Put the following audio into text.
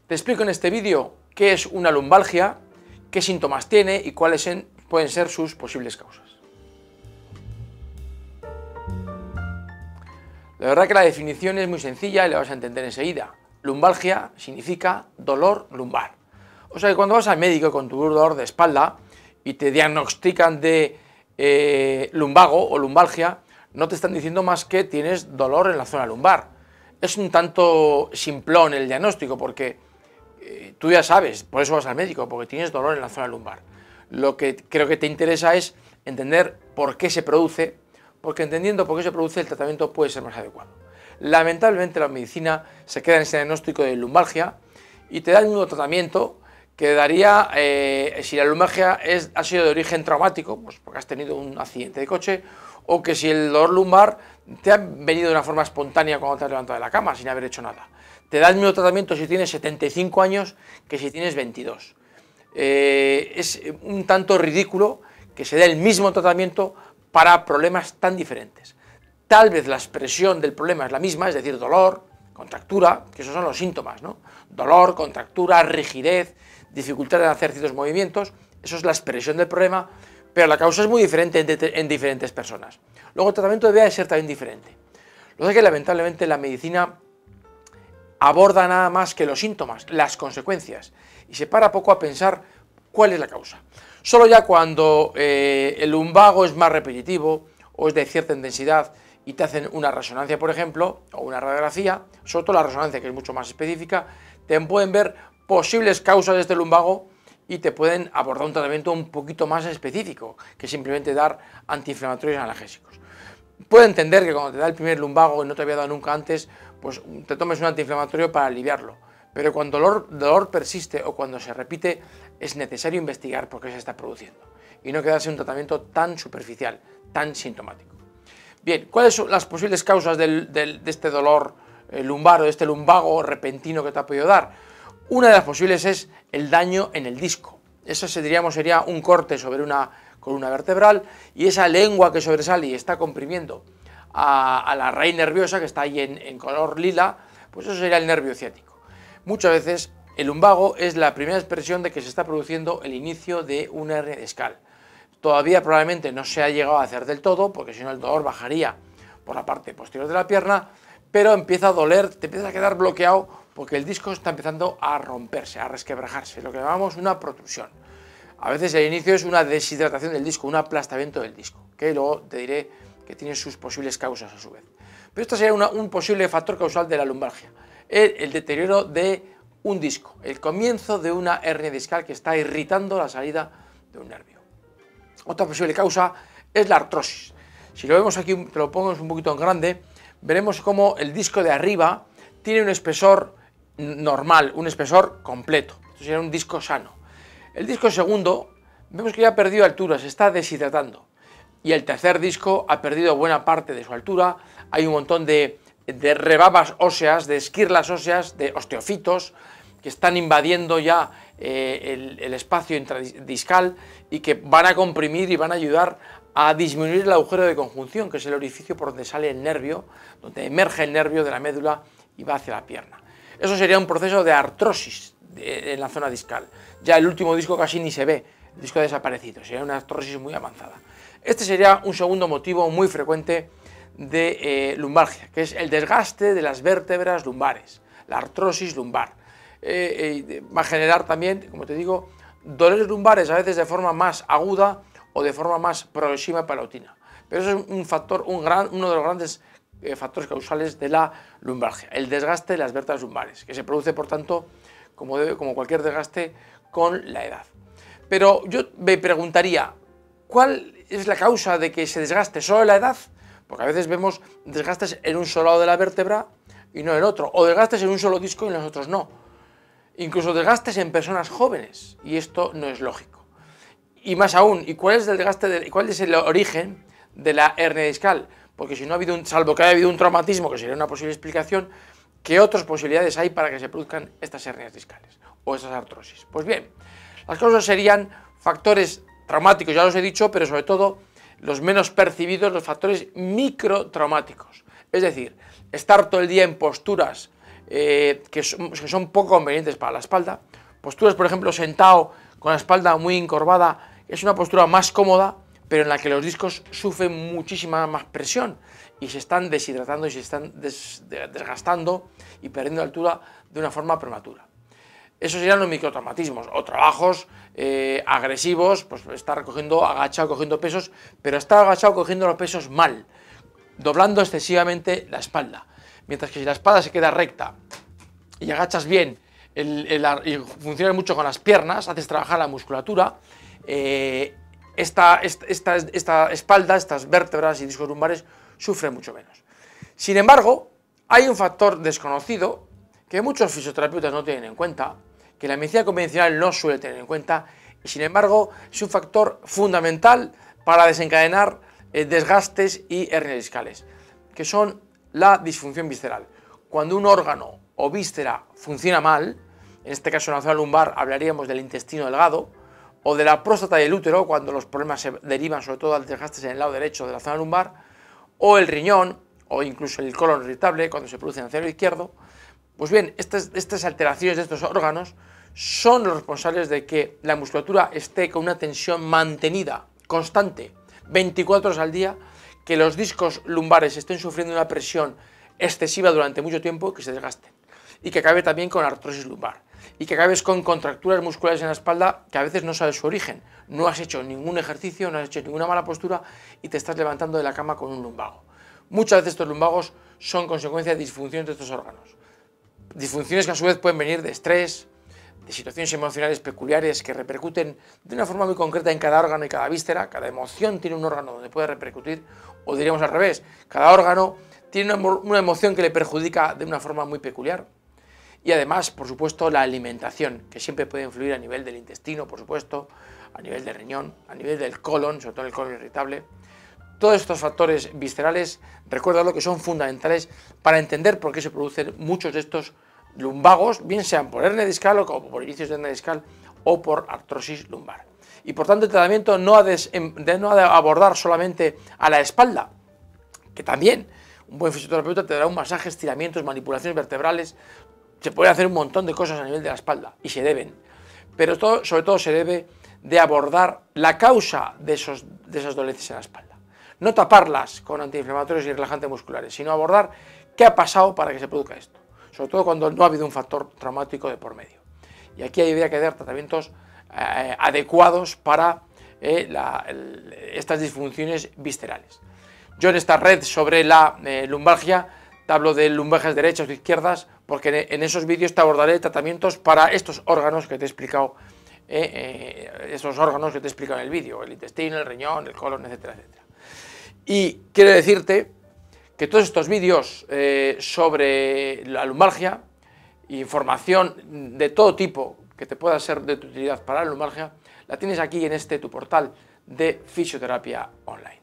Te explico en este vídeo qué es una lumbalgia, qué síntomas tiene y cuáles pueden ser sus posibles causas. La verdad que la definición es muy sencilla y la vas a entender enseguida. Lumbalgia significa dolor lumbar. O sea que cuando vas al médico con tu dolor de espalda y te diagnostican de lumbago o lumbalgia, no te están diciendo más que tienes dolor en la zona lumbar. Es un tanto simplón el diagnóstico porque tú ya sabes, por eso vas al médico, porque tienes dolor en la zona lumbar. Lo que creo que te interesa es entender por qué se produce, porque entendiendo por qué se produce el tratamiento puede ser más adecuado. Lamentablemente la medicina se queda en ese diagnóstico de lumbalgia y te da el mismo tratamiento que daría si la lumbalgia ha sido de origen traumático, pues porque has tenido un accidente de coche, o que si el dolor lumbar te ha venido de una forma espontánea cuando te has levantado de la cama sin haber hecho nada. Te da el mismo tratamiento si tienes 75 años que si tienes 22. Es un tanto ridículo que se dé el mismo tratamiento para problemas tan diferentes. Tal vez la expresión del problema es la misma, es decir, dolor, contractura, que esos son los síntomas, ¿no? Dolor, contractura, rigidez, dificultad en hacer ciertos movimientos, eso es la expresión del problema, pero la causa es muy diferente en diferentes personas. Luego el tratamiento debe ser también diferente. Lo que es que lamentablemente la medicina aborda nada más que los síntomas, las consecuencias, y se para poco a pensar cuál es la causa. Solo ya cuando el lumbago es más repetitivo o es de cierta intensidad y te hacen una resonancia, por ejemplo, o una radiografía, sobre todo la resonancia, que es mucho más específica, te pueden ver posibles causas de este lumbago y te pueden abordar un tratamiento un poquito más específico que simplemente dar antiinflamatorios y analgésicos. Puedo entender que cuando te da el primer lumbago y no te había dado nunca antes, pues te tomes un antiinflamatorio para aliviarlo. Pero cuando el dolor persiste o cuando se repite, es necesario investigar por qué se está produciendo y no quedarse en un tratamiento tan superficial, tan sintomático. Bien, ¿cuáles son las posibles causas de este dolor lumbar o de este lumbago repentino que te ha podido dar? Una de las posibles es el daño en el disco. Eso sería un corte sobre una columna vertebral y esa lengua que sobresale y está comprimiendo a la raíz nerviosa que está ahí en color lila, pues eso sería el nervio ciático. Muchas veces el lumbago es la primera expresión de que se está produciendo el inicio de una hernia discal. Todavía probablemente no se ha llegado a hacer del todo, porque si no el dolor bajaría por la parte posterior de la pierna, pero empieza a doler, te empieza a quedar bloqueado porque el disco está empezando a romperse, a resquebrajarse, lo que llamamos una protrusión. A veces el inicio es una deshidratación del disco, un aplastamiento del disco, que luego te diré que tiene sus posibles causas a su vez. Pero esto sería un posible factor causal de la lumbalgia, el deterioro de un disco, el comienzo de una hernia discal que está irritando la salida de un nervio. Otra posible causa es la artrosis. Si lo vemos aquí, te lo pongo un poquito en grande, veremos cómo el disco de arriba tiene un espesor normal, un espesor completo. Esto sería un disco sano. El disco segundo, vemos que ya ha perdido altura, se está deshidratando. Y el tercer disco ha perdido buena parte de su altura. Hay un montón de rebabas óseas, de esquirlas óseas, de osteofitos, que están invadiendo ya el espacio intradiscal y que van a comprimir y van a ayudar a disminuir el agujero de conjunción, que es el orificio por donde sale el nervio, donde emerge el nervio de la médula y va hacia la pierna. Eso sería un proceso de artrosis en la zona discal. Ya el último disco casi ni se ve, el disco ha desaparecido, sería una artrosis muy avanzada. Este sería un segundo motivo muy frecuente de lumbalgia, que es el desgaste de las vértebras lumbares, la artrosis lumbar. Va a generar también, como te digo, dolores lumbares a veces de forma más aguda o de forma más progresiva y paulatina. Pero eso es un factor, uno de los grandes factores causales de la lumbalgia, el desgaste de las vértebras lumbares, que se produce, por tanto, como cualquier desgaste, con la edad. Pero yo me preguntaría, ¿cuál es la causa de que se desgaste solo la edad? Porque a veces vemos desgastes en un solo lado de la vértebra y no en el otro, o desgastes en un solo disco y en los otros no. Incluso desgastes en personas jóvenes, y esto no es lógico. Y más aún, ¿y cuál es el desgaste, cuál es el origen de la hernia discal? Porque si no ha habido salvo que haya habido un traumatismo, que sería una posible explicación, ¿qué otras posibilidades hay para que se produzcan estas hernias discales o esas artrosis? Pues bien, las causas serían factores traumáticos, ya los he dicho, pero sobre todo los menos percibidos, los factores microtraumáticos. Es decir, estar todo el día en posturas que son poco convenientes para la espalda. Posturas, por ejemplo, sentado con la espalda muy encorvada, es una postura más cómoda, pero en la que los discos sufren muchísima más presión y se están deshidratando y se están desgastando y perdiendo altura de una forma prematura. Esos serían los microtraumatismos o trabajos agresivos, pues estar agachado cogiendo pesos, pero estar agachado cogiendo los pesos mal, doblando excesivamente la espalda. Mientras que si la espalda se queda recta y agachas bien y funcionas mucho con las piernas, haces trabajar la musculatura, esta espalda, estas vértebras y discos lumbares sufren mucho menos. Sin embargo, hay un factor desconocido que muchos fisioterapeutas no tienen en cuenta, que la medicina convencional no suele tener en cuenta, y sin embargo es un factor fundamental para desencadenar desgastes y hernias discales, que son la disfunción visceral. Cuando un órgano o víscera funciona mal, en este caso en la zona lumbar hablaríamos del intestino delgado, o de la próstata y el útero, cuando los problemas se derivan sobre todo al desgastes en el lado derecho de la zona lumbar, o el riñón, o incluso el colon irritable, cuando se produce en el cerebro izquierdo. Pues bien, estas alteraciones de estos órganos son los responsables de que la musculatura esté con una tensión mantenida, constante, 24 horas al día, que los discos lumbares estén sufriendo una presión excesiva durante mucho tiempo y que se desgasten, y que acabe también con artrosis lumbar, y que acabes con contracturas musculares en la espalda que a veces no sabes su origen, no has hecho ningún ejercicio, no has hecho ninguna mala postura y te estás levantando de la cama con un lumbago. Muchas veces estos lumbagos son consecuencia de disfunciones de estos órganos, disfunciones que a su vez pueden venir de estrés, de situaciones emocionales peculiares que repercuten de una forma muy concreta en cada órgano y cada víscera. Cada emoción tiene un órgano donde puede repercutir, o diríamos al revés, cada órgano tiene una emoción que le perjudica de una forma muy peculiar. Y además, por supuesto, la alimentación, que siempre puede influir a nivel del intestino, por supuesto, a nivel del riñón, a nivel del colon, sobre todo el colon irritable. Todos estos factores viscerales, recuérdalo, que son fundamentales para entender por qué se producen muchos de estos lumbagos, bien sean por hernia discal o por inicios de hernia discal o por artrosis lumbar. Y por tanto el tratamiento no ha de abordar solamente a la espalda, que también un buen fisioterapeuta te dará un masaje, estiramientos, manipulaciones vertebrales, se puede hacer un montón de cosas a nivel de la espalda y se deben, pero sobre todo se debe de abordar la causa de esas dolencias en la espalda. No taparlas con antiinflamatorios y relajantes musculares, sino abordar qué ha pasado para que se produzca esto, sobre todo cuando no ha habido un factor traumático de por medio. Y aquí habría que dar tratamientos adecuados para estas disfunciones viscerales. Yo en esta red sobre la lumbalgia te hablo de lumbalgias derechas o izquierdas, porque en esos vídeos te abordaré tratamientos para estos órganos que te he explicado, en el vídeo, el intestino, el riñón, el colon, etcétera, etcétera. Y quiero decirte que todos estos vídeos sobre la lumbalgia, información de todo tipo que te pueda ser de tu utilidad para la lumbalgia, la tienes aquí en tu portal de fisioterapia online.